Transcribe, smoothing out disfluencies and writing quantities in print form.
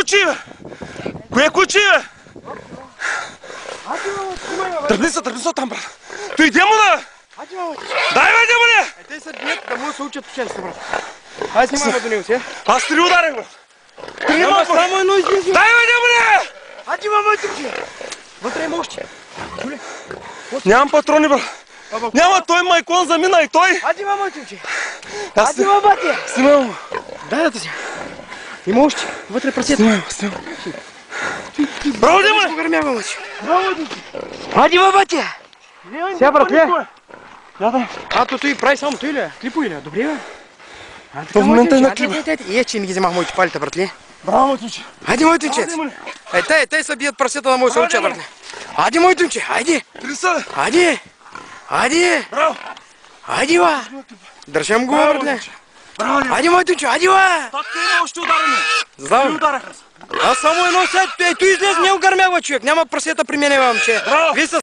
кучи, бе? Кое кучи, бе? Тръгни се там, брат. Той иде му да! Дай, бе, иде му не! Те са днес да му се учат ученците, брат. Айде снимаме до него си, Аз три ударих, брат. Няма само едно излезе. Дай, бе, иде му не! Ади, мама, ти! Вътре има още. Нямам патрони, брат. Няма, той майкон замина и той. Ади, мама, ти! Аз Ади, мама, ти! снимай му. Дай да си. Има още. Вътре прасета. Снимай. Браво, Дима! Погърмява, мъч. Браво, Дима! Ади, мама, ти! Сега, братле. То той прави само той ли? Клипой ли? Добре, бе? В момента е на клипа. Че не ги вземах моите палите, братле. Браво, момче. Айде, мой тунчец. Те са бият прасета на мой се уча, братле. Айде, мой тунче, айде. Триса. Айде. Браво. Айде, ва. Държам го, братле. Айде, мой тунче, айде, ва. Так те има още ударане. Знам. Аз само едно след. Той излез, не огърмява човек. Няма прасета при мене, момче. Вие